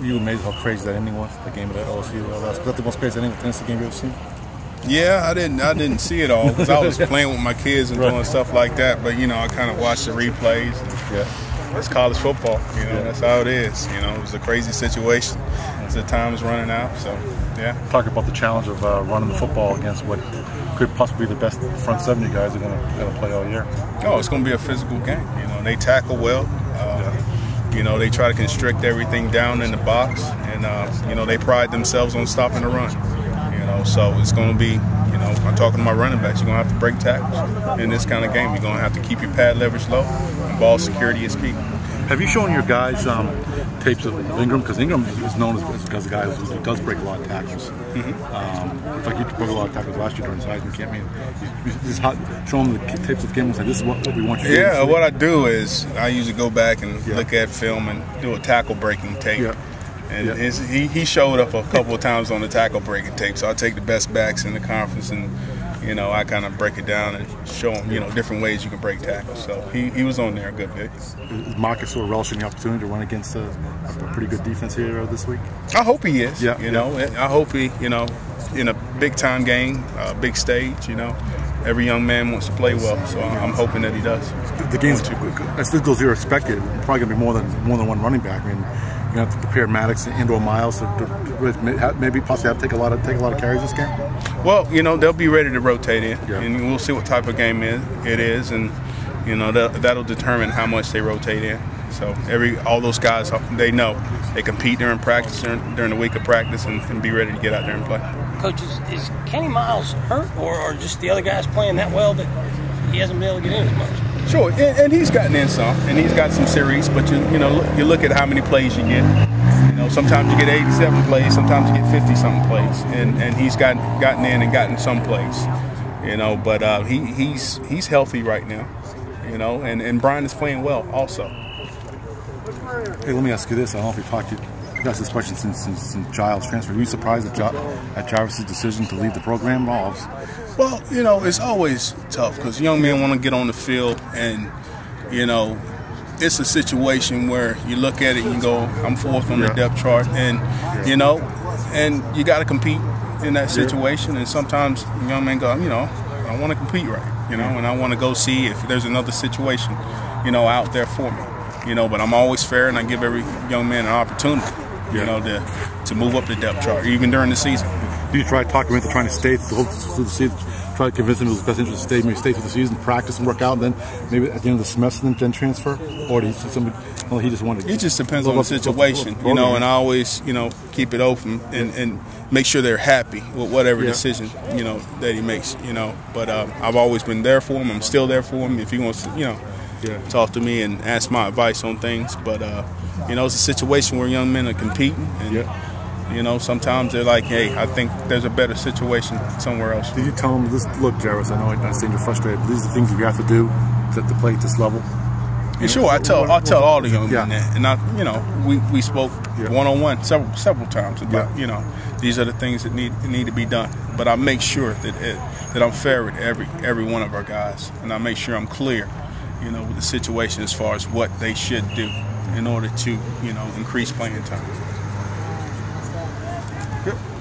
you amazed how crazy that ending was? The game at LSU. Was that the most crazy ending of the Tennessee game you've ever seen? Yeah, I didn't see it all because I was playing with my kids and Right. doing stuff like that. But I kind of watched the replays. It's college football. That's how it is. It was a crazy situation. The time's running out. So yeah. Talk about the challenge of running the football against what could possibly be the best front seven you guys are going to play all year. Oh, it's going to be a physical game. They tackle well. They try to constrict everything down in the box, and they pride themselves on stopping the run. So it's going to be, I'm talking to my running backs, you're going to have to break tackles in this kind of game. You're going to have to keep your pad leverage low, and ball security is key. Have you shown your guys tapes of Ingram? Because Ingram is known as a guy who does break a lot of tackles. In fact, he broke a lot of tackles last year during his Heisman camp. Just show them the tapes of games and this is what we want you to do. Yeah, what I do is I usually go back and look at film and do a tackle breaking tape. Yeah. And he showed up a couple of times on the tackle breaking tape. So I take the best backs in the conference and I kind of break it down and show him, different ways you can break tackles. So he was on there a good bit. Is Marcus sort of relishing the opportunity to run against a pretty good defense here this week? I hope he is. Yeah. I hope he, in a big-time game, big stage, every young man wants to play well. So I'm hoping that he does. The game's, as this goes, you're expected, probably going to be more than one running back. I mean, you're going to have to prepare Maddox and/or Miles to maybe possibly have to take a lot of carries this game. Well, they'll be ready to rotate in, and we'll see what type of game it is, and that'll determine how much they rotate in. So all those guys, they know they compete during practice, during the week of practice, and be ready to get out there and play. Coach, is Kenny Miles hurt, or just the other guys playing that well that he hasn't been able to get in as much? Sure, and he's gotten in some, and he's got some series, but you look at how many plays you get. Sometimes you get 87 plays, sometimes you get 50-something plays, and he's gotten in and gotten some plays. But he's healthy right now. And Brian is playing well also. Hey, let me ask you this. I don't know if you asked this question since Giles transferred. Were you surprised at Jarvis's decision to leave the program? Well, it's always tough because young men want to get on the field, and it's a situation where you look at it and you go, I'm fourth on the depth chart, and and you got to compete in that situation. And sometimes young men go, I want to compete right, and I want to go see if there's another situation, out there for me. But I'm always fair, and I give every young man an opportunity, to move up the depth chart, even during the season. Do you try to talk him into trying to stay through the season? Try to convince him it was best interest to stay, maybe stay through the season, practice and work out, and then maybe at the end of the semester then transfer? Or do you see somebody? Well, he just wanted. It just depends on the situation, and I always, keep it open and make sure they're happy with whatever decision, that he makes, But I've always been there for him. I'm still there for him if he wants to, talk to me and ask my advice on things. But it's a situation where young men are competing, and sometimes they're like, hey, I think there's a better situation somewhere else. Did you tell him this? Look, Jarvis, I know I understand you're frustrated, but these are the things you have to do to play at this level. Sure, I tell all the young men that, and we spoke one-on-one several times about these are the things that need to be done. But I make sure that I'm fair with every one of our guys, and I make sure I'm clear, with the situation as far as what they should do in order to increase playing time.